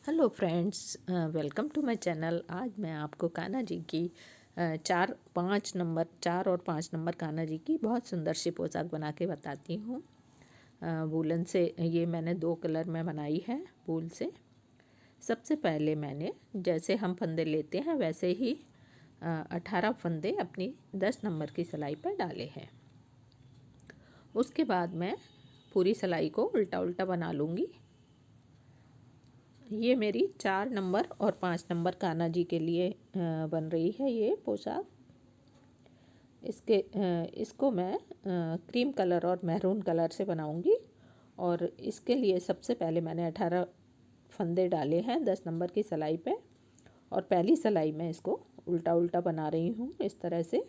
Hello friends, welcome to my channel. आज मैं आपको कान्हा जी की 4 और 5 नंबर कान्हा जी की बहुत सुंदर सी पोशाक बना के बताती हूँ। वूलन से ये मैंने 2 कलर में बनाई है, वूल से। सबसे पहले मैंने जैसे हम फंदे लेते हैं वैसे ही 18 फंदे अपनी 10 नंबर की सिलाई पर डाले हैं। उसके बाद मैं पूरी सिलाई को उल्टा उल्टा बना लूँगी। ये मेरी 4 नंबर और 5 नंबर कान्हा जी के लिए बन रही है ये पोशाक। इसको मैं क्रीम कलर और मैरून कलर से बनाऊंगी। और इसके लिए सबसे पहले मैंने 18 फंदे डाले हैं 10 नंबर की सिलाई पे। और पहली सिलाई में इसको उल्टा उल्टा बना रही हूँ इस तरह से।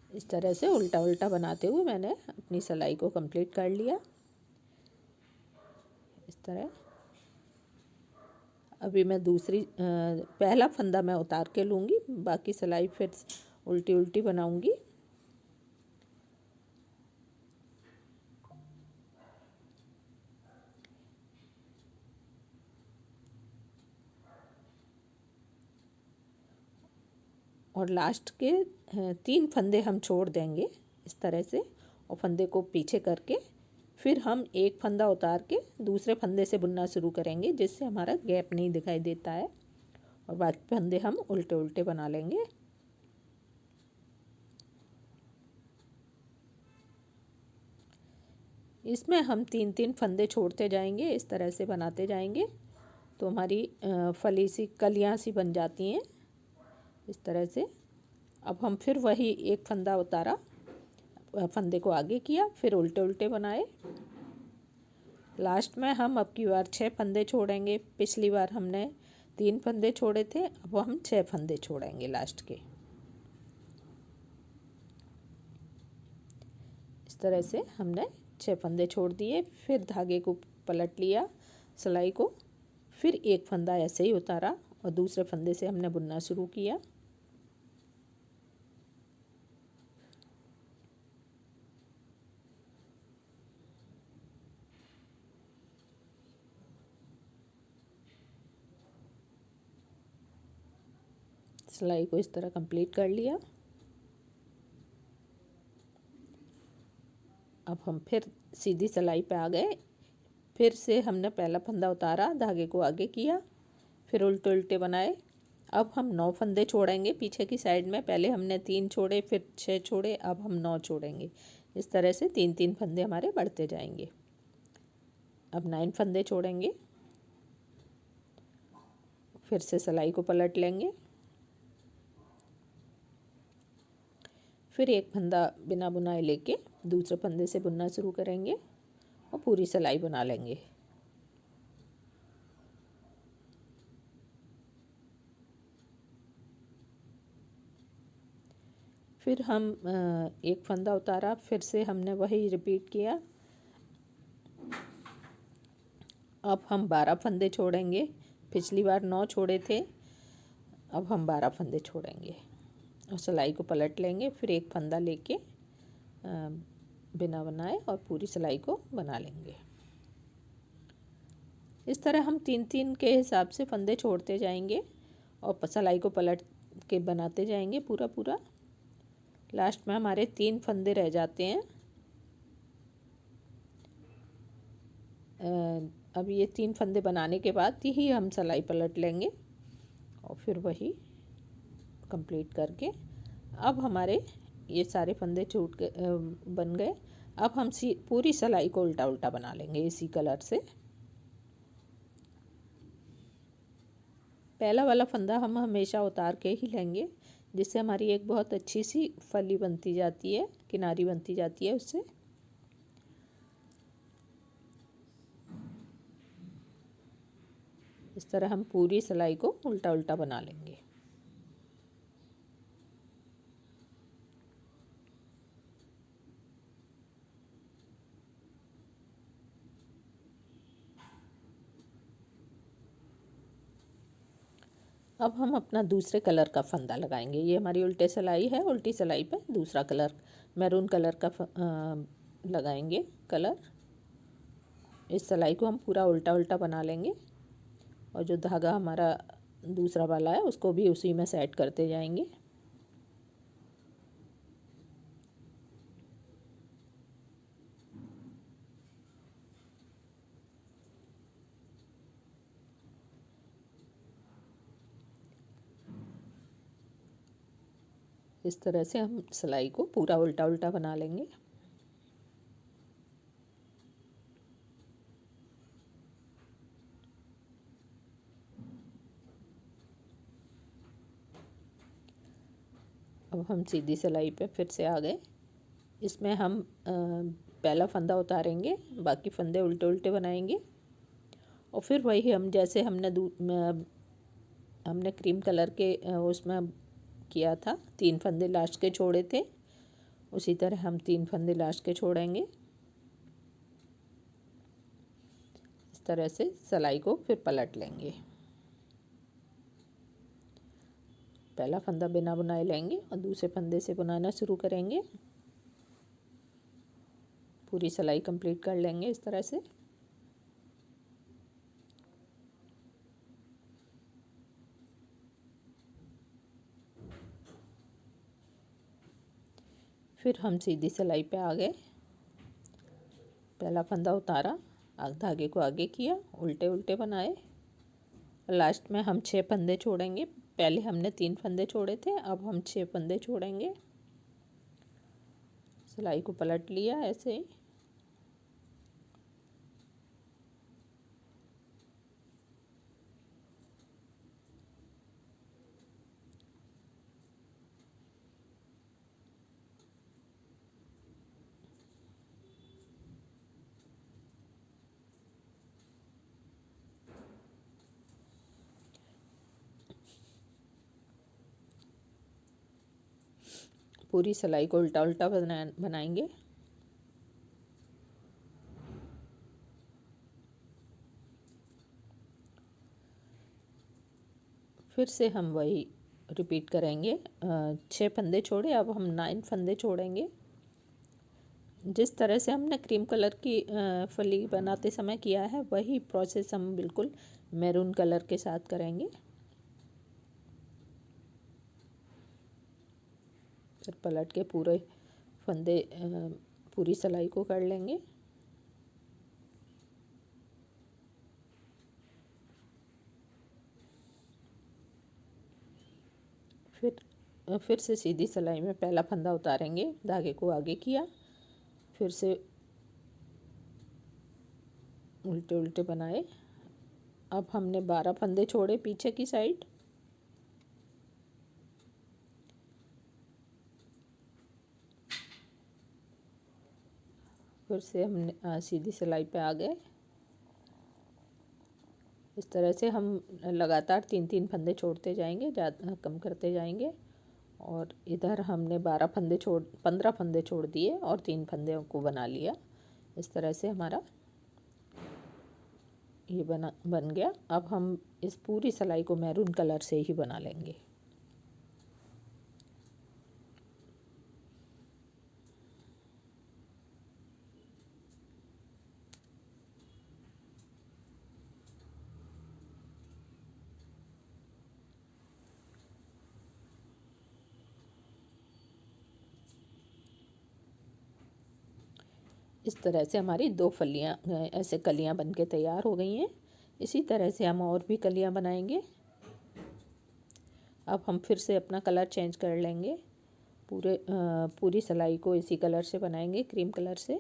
इस तरह से उल्टा उल्टा बनाते हुए मैंने अपनी सिलाई को कंप्लीट कर लिया इस तरह। अभी मैं पहला फंदा मैं उतार के लूँगी, बाकी सिलाई फिर उल्टी उल्टी बनाऊँगी। और लास्ट के 3 फंदे हम छोड़ देंगे इस तरह से, और फंदे को पीछे करके फिर हम एक फंदा उतार के दूसरे फंदे से बुनना शुरू करेंगे, जिससे हमारा गैप नहीं दिखाई देता है। और बाकी फंदे हम उल्टे उल्टे बना लेंगे। इसमें हम 3-3 फंदे छोड़ते जाएंगे, इस तरह से बनाते जाएंगे तो हमारी फली सी कलियाँ सी बन जाती हैं इस तरह से। अब हम फिर वही एक फंदा उतारा, फंदे को आगे किया, फिर उल्टे उल्टे बनाए। लास्ट में हम अब की बार 6 फंदे छोड़ेंगे। पिछली बार हमने 3 फंदे छोड़े थे, अब हम 6 फंदे छोड़ेंगे लास्ट के। इस तरह से हमने 6 फंदे छोड़ दिए। फिर धागे को पलट लिया, सिलाई को, फिर एक फंदा ऐसे ही उतारा और दूसरे फंदे से हमने बुनना शुरू किया। सिलाई को इस तरह कंप्लीट कर लिया। अब हम फिर सीधी सिलाई पे आ गए। फिर से हमने पहला फंदा उतारा, धागे को आगे किया, फिर उल्टे उल्टे बनाए। अब हम 9 फंदे छोड़ेंगे पीछे की साइड में। पहले हमने 3 छोड़े, फिर 6 छोड़े, अब हम 9 छोड़ेंगे। इस तरह से 3-3 फंदे हमारे बढ़ते जाएंगे। अब 9 फंदे छोड़ेंगे, फिर से सिलाई को पलट लेंगे, फिर एक फंदा बिना बुनाए लेके दूसरे फंदे से बुनना शुरू करेंगे और पूरी सिलाई बना लेंगे। फिर हम एक फंदा उतारा, फिर से हमने वही रिपीट किया। अब हम 12 फंदे छोड़ेंगे। पिछली बार 9 छोड़े थे, अब हम 12 फंदे छोड़ेंगे और सिलाई को पलट लेंगे। फिर एक फंदा लेके बिना बनाए और पूरी सिलाई को बना लेंगे। इस तरह हम 3-3 के हिसाब से फंदे छोड़ते जाएंगे और सिलाई को पलट के बनाते जाएंगे पूरा पूरा। लास्ट में हमारे 3 फंदे रह जाते हैं। अब ये 3 फंदे बनाने के बाद ही हम सिलाई पलट लेंगे और फिर वही कंप्लीट करके अब हमारे ये सारे फंदे छूट के बन गए। अब हम पूरी सिलाई को उल्टा उल्टा बना लेंगे इसी कलर से। पहला वाला फंदा हम हमेशा उतार के ही लेंगे, जिससे हमारी एक बहुत अच्छी सी फली बनती जाती है, किनारी बनती जाती है उससे। इस तरह हम पूरी सिलाई को उल्टा उल्टा बना लेंगे। अब हम अपना दूसरे कलर का फंदा लगाएंगे। ये हमारी उल्टे सिलाई है, उल्टी सिलाई पे दूसरा कलर मैरून कलर का लगाएंगे कलर। इस सिलाई को हम पूरा उल्टा उल्टा बना लेंगे और जो धागा हमारा दूसरा वाला है उसको भी उसी में सेट करते जाएंगे। इस तरह से हम सिलाई को पूरा उल्टा उल्टा बना लेंगे। अब हम सीधी सिलाई पे फिर से आ गए। इसमें हम पहला फंदा उतारेंगे, बाकी फंदे उल्टे उल्टे बनाएंगे और फिर वही हम जैसे हमने क्रीम कलर के उसमें किया था, 3 फंदे लास्ट के छोड़े थे, उसी तरह हम 3 फंदे लास्ट के छोड़ेंगे। इस तरह से सिलाई को फिर पलट लेंगे। पहला फंदा बिना बुनाए लेंगे और दूसरे फंदे से बुनाना शुरू करेंगे। पूरी सिलाई कंप्लीट कर लेंगे इस तरह से। फिर हम सीधी सिलाई पे आ गए। पहला फंदा उतारा, धागे को आगे किया, उल्टे उल्टे बनाए और लास्ट में हम 6 फंदे छोड़ेंगे। पहले हमने 3 फंदे छोड़े थे, अब हम 6 फंदे छोड़ेंगे। सिलाई को पलट लिया ऐसे ही। पूरी सिलाई को उल्टा उल्टा बनाएंगे। फिर से हम वही रिपीट करेंगे। 6 फंदे छोड़े, अब हम 9 फंदे छोड़ेंगे। जिस तरह से हमने क्रीम कलर की फली बनाते समय किया है वही प्रोसेस हम बिल्कुल मैरून कलर के साथ करेंगे। फिर पलट के पूरे फंदे पूरी सिलाई को कर लेंगे। फिर से सीधी सिलाई में पहला फंदा उतारेंगे, धागे को आगे किया, फिर से उल्टे उल्टे बनाए। अब हमने 12 फंदे छोड़े पीछे की साइड। फिर से हमने सीधी सिलाई पे आ गए। इस तरह से हम लगातार 3-3 फंदे छोड़ते जाएंगे, ज़्यादा कम करते जाएंगे। और इधर हमने 15 फंदे छोड़ दिए और 3 फंदे को बना लिया। इस तरह से हमारा ये बन गया। अब हम इस पूरी सिलाई को मैरून कलर से ही बना लेंगे। इस तरह से हमारी 2 फलियाँ ऐसे कलियाँ बन के तैयार हो गई हैं। इसी तरह से हम और भी कलियाँ बनाएंगे। अब हम फिर से अपना कलर चेंज कर लेंगे। पूरी सिलाई को इसी कलर से बनाएंगे, क्रीम कलर से।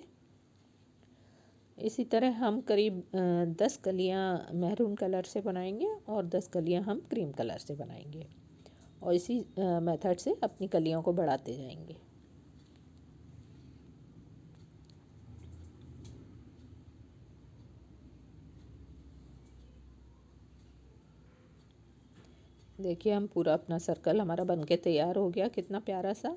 इसी तरह हम करीब 10 कलियाँ मैरून कलर से बनाएंगे और 10 कलियाँ हम क्रीम कलर से बनाएंगे और इसी मेथड से अपनी कलियों को बढ़ाते जाएंगे। देखिए हम पूरा अपना सर्कल हमारा बन के तैयार हो गया, कितना प्यारा सा।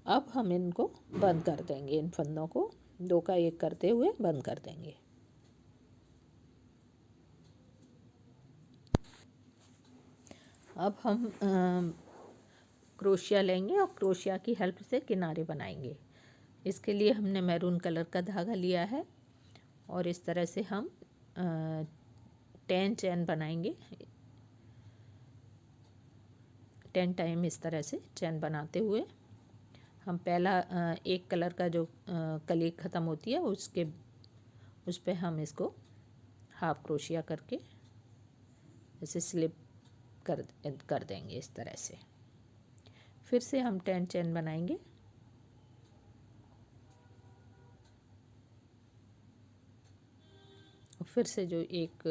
अब हम इनको बंद कर देंगे, इन फंदों को 2 का 1 करते हुए बंद कर देंगे। अब हम क्रोशिया लेंगे और क्रोशिया की हेल्प से किनारे बनाएंगे। इसके लिए हमने मैरून कलर का धागा लिया है और इस तरह से हम 10 चैन बनाएंगे। 10 टाइम इस तरह से चैन बनाते हुए हम पहला एक कलर का जो कली ख़त्म होती है उस पे हम इसको हाफ क्रोशिया करके ऐसे स्लिप कर देंगे इस तरह से। फिर से हम 10 चैन बनाएंगे। फिर से जो एक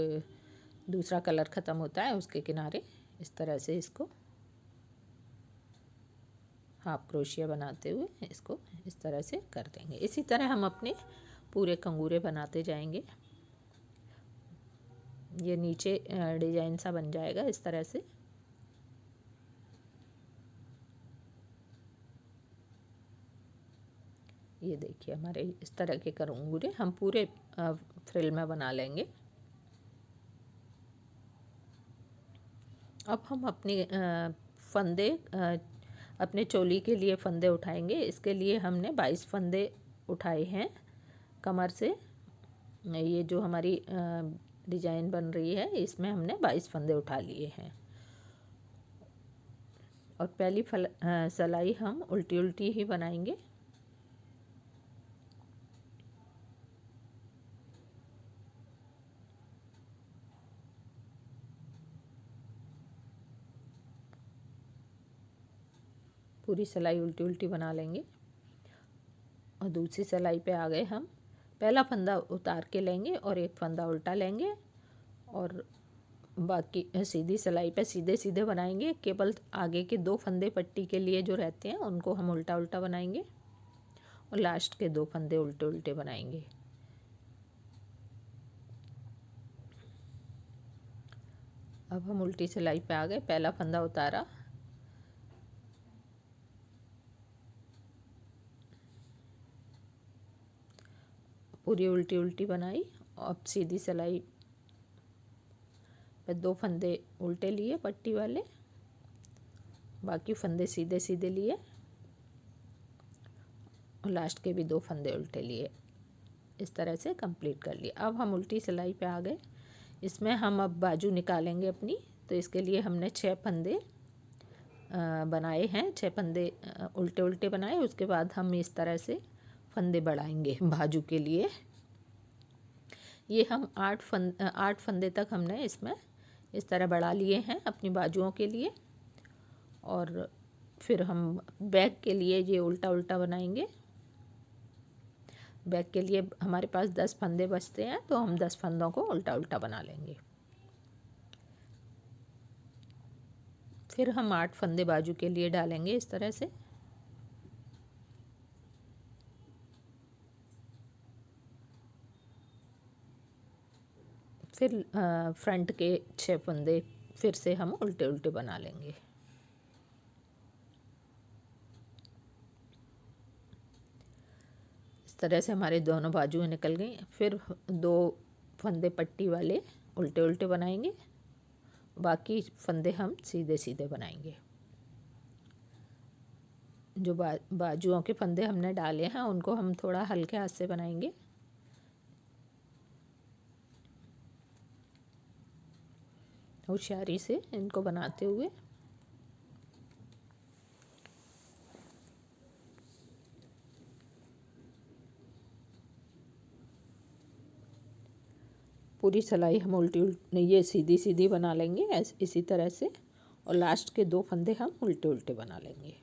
दूसरा कलर ख़त्म होता है उसके किनारे इस तरह से इसको हाफ क्रोशिया बनाते हुए इसको इस तरह से कर देंगे। इसी तरह हम अपने पूरे कंगूरे बनाते जाएंगे। ये नीचे डिजाइन सा बन जाएगा इस तरह से। ये देखिए हमारे इस तरह के कंगूरे हम पूरे फ्रिल में बना लेंगे। अब हम अपने फंदे अपने चोली के लिए फंदे उठाएंगे। इसके लिए हमने 22 फंदे उठाए हैं कमर से। ये जो हमारी डिजाइन बन रही है इसमें हमने 22 फंदे उठा लिए हैं। और पहली सिलाई हम उल्टी उल्टी ही बनाएंगे। पूरी सिलाई उल्टी उल्टी बना लेंगे। और दूसरी सिलाई पे आ गए हम। पहला फंदा उतार के लेंगे और एक फंदा उल्टा लेंगे और बाकी सीधी सिलाई पे सीधे सीधे बनाएंगे। केवल आगे के 2 फंदे पट्टी के लिए जो रहते हैं उनको हम उल्टा उल्टा बनाएंगे और लास्ट के 2 फंदे उल्टे उल्टे बनाएंगे। अब हम उल्टी सिलाई पे आ गए। पहला फंदा उतारा, पूरी उल्टी उल्टी बनाई। अब सीधी सिलाई पे 2 फंदे उल्टे लिए पट्टी वाले, बाकी फंदे सीधे सीधे लिए और लास्ट के भी 2 फंदे उल्टे लिए। इस तरह से कंप्लीट कर लिया। अब हम उल्टी सिलाई पे आ गए। इसमें हम अब बाजू निकालेंगे अपनी। तो इसके लिए हमने 6 फंदे बनाए हैं। 6 फंदे उल्टे उल्टे बनाए। उसके बाद हम इस तरह से फंदे बढ़ाएंगे बाजू के लिए। ये हम 8 फंदे तक हमने इसमें इस तरह बढ़ा लिए हैं अपनी बाजुओं के लिए। और फिर हम बैक के लिए ये उल्टा उल्टा बनाएंगे। बैक के लिए हमारे पास 10 फंदे बचते हैं तो हम 10 फंदों को उल्टा उल्टा बना लेंगे। फिर हम 8 फंदे बाजू के लिए डालेंगे इस तरह से। फिर फ्रंट के 6 फंदे फिर से हम उल्टे उल्टे बना लेंगे। इस तरह से हमारे दोनों बाजुएं निकल गई। फिर 2 फंदे पट्टी वाले उल्टे उल्टे बनाएंगे, बाकी फंदे हम सीधे सीधे बनाएंगे। जो बाजुओं के फंदे हमने डाले हैं उनको हम थोड़ा हल्के हाथ से बनाएंगे। होशियारी से इनको बनाते हुए पूरी सिलाई हम उल्टी ये सीधी सीधी बना लेंगे इसी तरह से। और लास्ट के 2 फंदे हम उल्टे उल्टे बना लेंगे।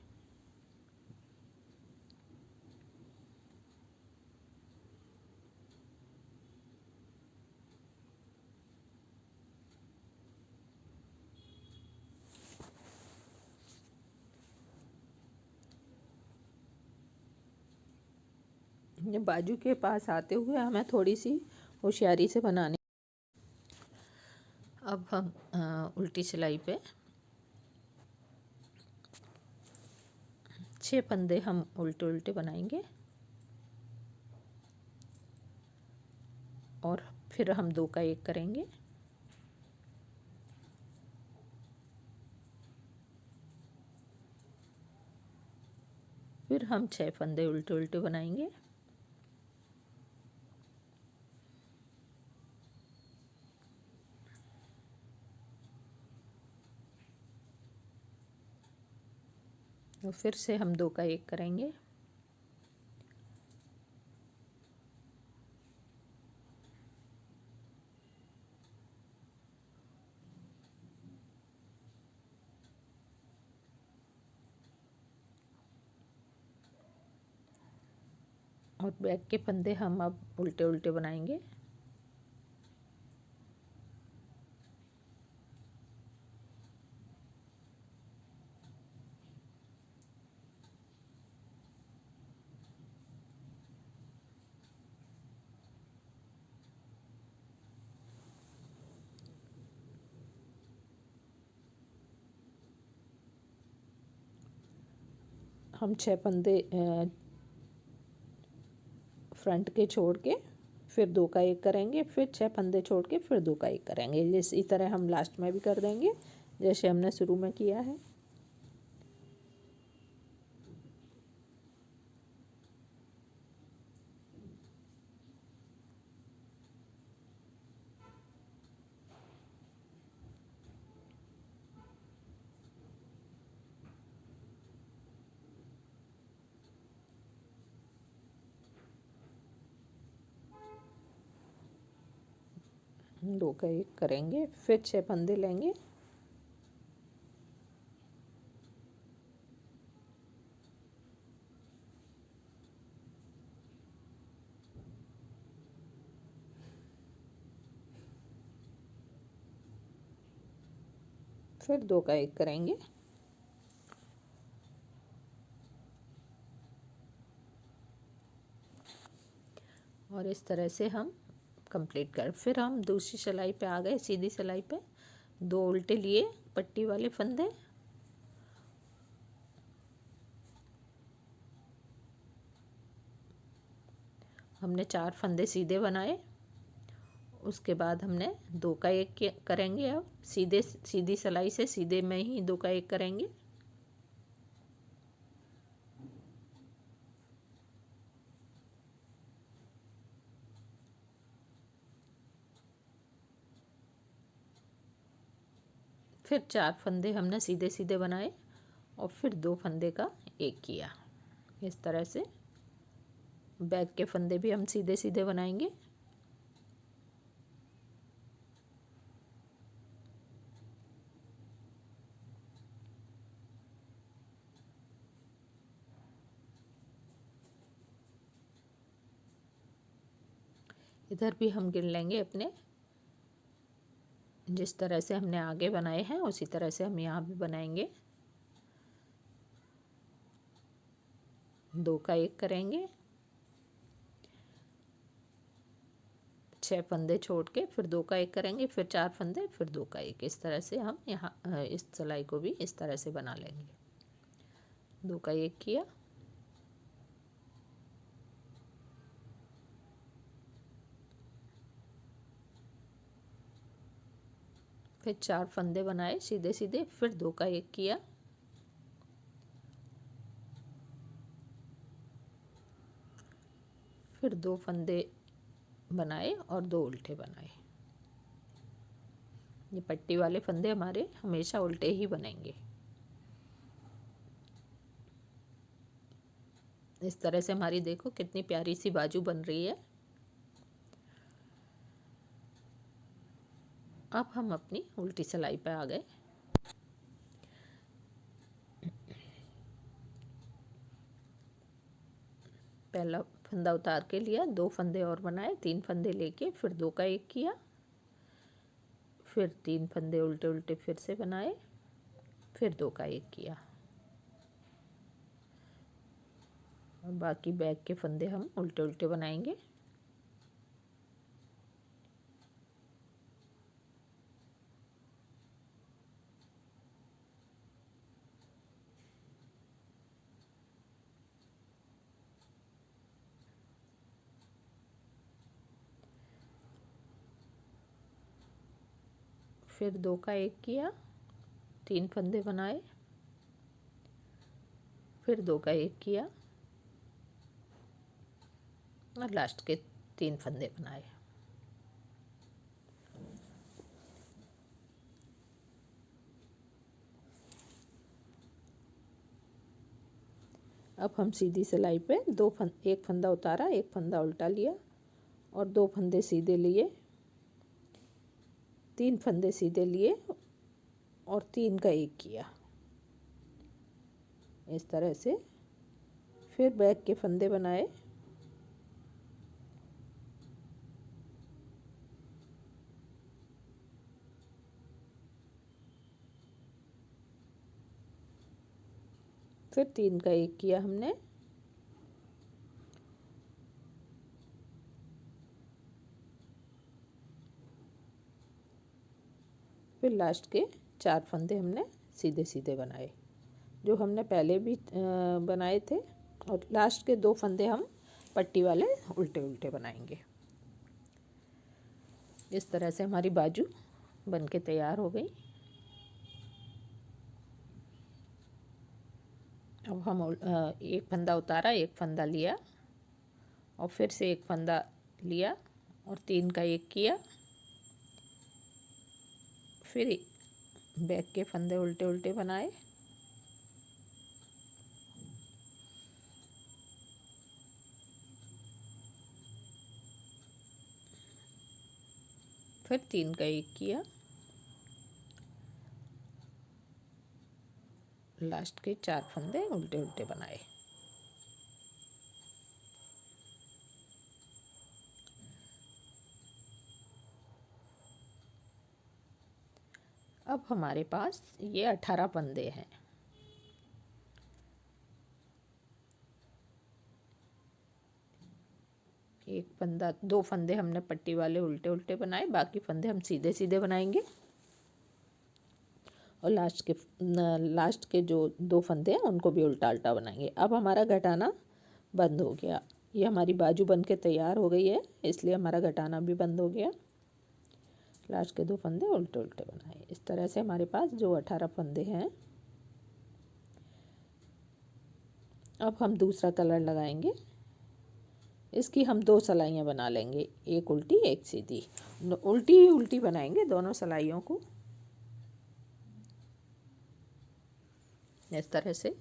बाजू के पास आते हुए हमें थोड़ी सी होशियारी से बनाने। अब हम उल्टी सिलाई पे 6 फंदे हम उल्टे उल्टे बनाएंगे और फिर हम 2 का 1 करेंगे। फिर हम 6 फंदे उल्टे उल्टे बनाएंगे तो फिर से हम 2 का 1 करेंगे। और बैक के फंदे हम अब उल्टे उल्टे बनाएंगे। हम 6 फंदे फ्रंट के छोड़ के फिर 2 का 1 करेंगे, फिर 6 फंदे छोड़ के फिर 2 का 1 करेंगे। इसी तरह हम लास्ट में भी कर देंगे जैसे हमने शुरू में किया है। हम 2 का 1 करेंगे, फिर 6 फंदे लेंगे, फिर 2 का 1 करेंगे, और इस तरह से हम कंप्लीट कर। फिर हम दूसरी सिलाई पे आ गए, सीधी सिलाई पे 2 उल्टे लिए पट्टी वाले फंदे, हमने 4 फंदे सीधे बनाए। उसके बाद हमने 2 का 1 करेंगे। अब सीधी सिलाई से सीधे में ही 2 का 1 करेंगे। फिर 4 फंदे हमने सीधे सीधे बनाए और फिर 2 फंदे का 1 किया। इस तरह से बैक के फंदे भी हम सीधे सीधे बनाएंगे। इधर भी हम गिन लेंगे अपने, जिस तरह से हमने आगे बनाए हैं उसी तरह से हम यहाँ भी बनाएंगे। 2 का 1 करेंगे, 6 फंदे छोड़ के फिर 2 का 1 करेंगे, फिर 4 फंदे, फिर 2 का 1। इस तरह से हम यहाँ इस सिलाई को भी इस तरह से बना लेंगे। 2 का 1 किया, फिर 4 फंदे बनाए सीधे सीधे, फिर 2 का 1 किया, फिर 2 फंदे बनाए और 2 उल्टे बनाए। ये पट्टी वाले फंदे हमारे हमेशा उल्टे ही बनेंगे। इस तरह से हमारी देखो कितनी प्यारी सी बाजू बन रही है। अब हम अपनी उल्टी सिलाई पे आ गए। पहला फंदा उतार के लिया, 2 फंदे और बनाए, 3 फंदे लेके फिर 2 का 1 किया, फिर 3 फंदे उल्टे उल्टे फिर से बनाए, फिर 2 का 1 किया। और बाकी बैक के फंदे हम उल्टे उल्टे बनाएंगे। फिर 2 का 1 किया, 3 फंदे बनाए, फिर 2 का 1 किया और लास्ट के 3 फंदे बनाए। अब हम सीधी सिलाई पे एक फंदा उतारा, एक फंदा उल्टा लिया और 2 फंदे सीधे लिए, 3 फंदे सीधे लिए और 3 का 1 किया। इस तरह से फिर बैक के फंदे बनाए, फिर 3 का 1 किया हमने, फिर लास्ट के 4 फंदे हमने सीधे सीधे बनाए जो हमने पहले भी बनाए थे, और लास्ट के 2 फंदे हम पट्टी वाले उल्टे उल्टे बनाएंगे। इस तरह से हमारी बाजू बनके तैयार हो गई। अब हम एक फंदा उतारा, एक फंदा लिया और फिर से एक फंदा लिया और 3 का 1 किया, फिर बैक के फंदे उल्टे उल्टे बनाए, फिर 3 का 1 किया, लास्ट के 4 फंदे उल्टे उल्टे बनाए। अब हमारे पास ये 18 फंदे हैं। एक फंदा, 2 फंदे हमने पट्टी वाले उल्टे उल्टे बनाए, बाकी फंदे हम सीधे सीधे बनाएंगे और लास्ट के जो 2 फंदे हैं उनको भी उल्टा उल्टा बनाएंगे। अब हमारा घटाना बंद हो गया। ये हमारी बाजू बन के तैयार हो गई है, इसलिए हमारा घटाना भी बंद हो गया। लास्ट के 2 फंदे उल्टे उल्टे बनाए। इस तरह से हमारे पास जो 18 फंदे हैं। अब हम दूसरा कलर लगाएंगे। इसकी हम 2 सिलाइयाँ बना लेंगे, एक उल्टी एक सीधी। उल्टी ही उल्टी बनाएंगे दोनों सिलाइयों को। इस तरह से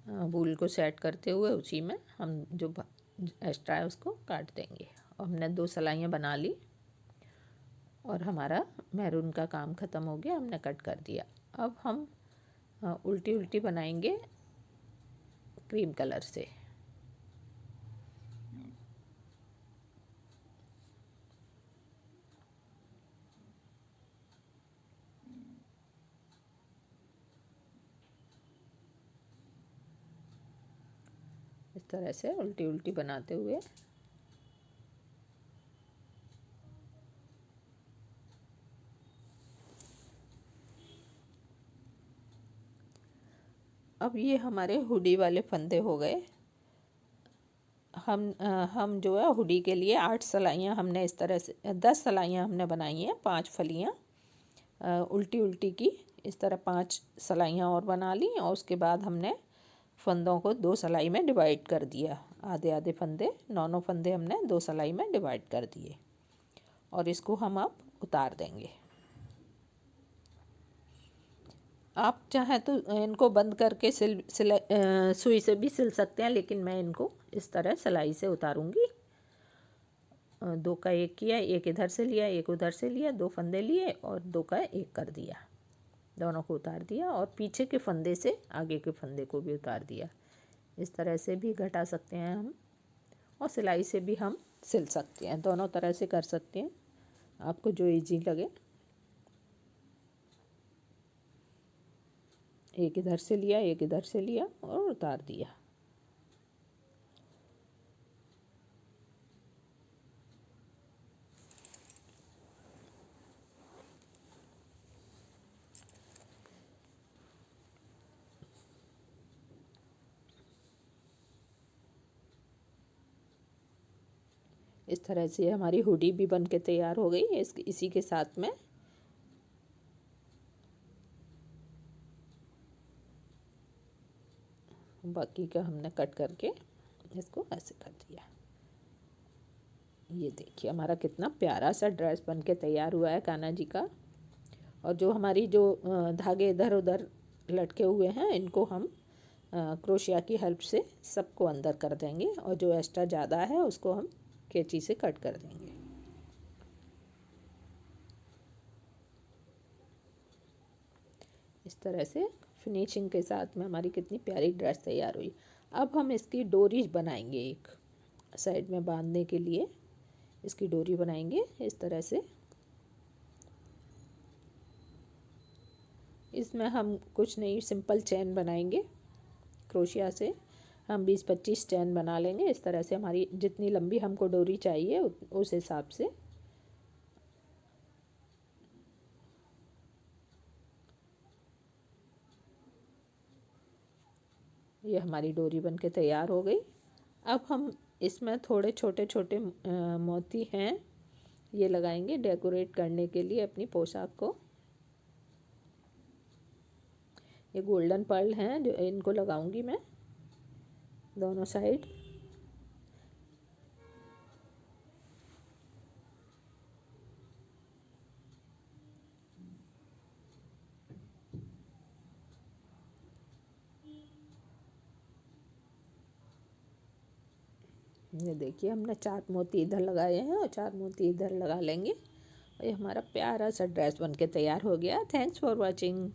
वूल को सेट करते हुए उसी में हम जो एक्स्ट्रा है उसको काट देंगे। और हमने 2 सिलाइयाँ बना ली और हमारा मैरून का काम ख़त्म हो गया, हमने कट कर दिया। अब हम उल्टी उल्टी बनाएंगे क्रीम कलर से। इस तरह से उल्टी उल्टी बनाते हुए अब ये हमारे हुडी वाले फंदे हो गए। हम जो है हुडी के लिए 8 सिलाइयाँ हमने इस तरह से 10 सिलाइयाँ हमने बनाई हैं, 5 फलियाँ उल्टी उल्टी की। इस तरह 5 सिलाइयाँ और बना ली और उसके बाद हमने फंदों को 2 सिलाई में डिवाइड कर दिया। आधे आधे फंदे, 9 फंदे हमने 2 सिलाई में डिवाइड कर दिए और इसको हम अब उतार देंगे। आप चाहें तो इनको बंद करके सुई से भी सिल सकते हैं, लेकिन मैं इनको इस तरह सिलाई से उतारूंगी। 2 का 1 किया, एक इधर से लिया एक उधर से लिया, 2 फंदे लिए और 2 का 1 कर दिया, दोनों को उतार दिया और पीछे के फंदे से आगे के फंदे को भी उतार दिया। इस तरह से भी घटा सकते हैं हम और सिलाई से भी हम सिल सकते हैं। दोनों तरह से कर सकते हैं, आपको जो इजी लगे। एक इधर से लिया एक इधर से लिया और उतार दिया। इस तरह से हमारी हुडी भी बन के तैयार हो गई। इसी के साथ में बाकी का हमने कट करके इसको ऐसे कर दिया। ये देखिए हमारा कितना प्यारा सा ड्रेस बन के तैयार हुआ है कान्हा जी का। और जो हमारी जो धागे इधर उधर लटके हुए हैं इनको हम क्रोशिया की हेल्प से सबको अंदर कर देंगे और जो एक्स्ट्रा ज़्यादा है उसको हम कैंची से कट कर देंगे। इस तरह से फिनिशिंग के साथ में हमारी कितनी प्यारी ड्रेस तैयार हुई। अब हम इसकी डोरी बनाएंगे, एक साइड में बांधने के लिए इसकी डोरी बनाएंगे इस तरह से। इसमें हम कुछ नहीं, सिंपल चैन बनाएंगे क्रोशिया से। हम 20-25 चैन बना लेंगे इस तरह से। हमारी जितनी लंबी हमको डोरी चाहिए उस हिसाब से। ये हमारी डोरी बन के तैयार हो गई। अब हम इसमें थोड़े छोटे छोटे मोती हैं, ये लगाएंगे डेकोरेट करने के लिए अपनी पोशाक को। ये गोल्डन पर्ल हैं जो इनको लगाऊंगी मैं दोनों साइड। ये देखिए हमने 4 मोती इधर लगाए हैं और 4 मोती इधर लगा लेंगे। और ये हमारा प्यारा सा ड्रेस बन के तैयार हो गया। Thanks for watching.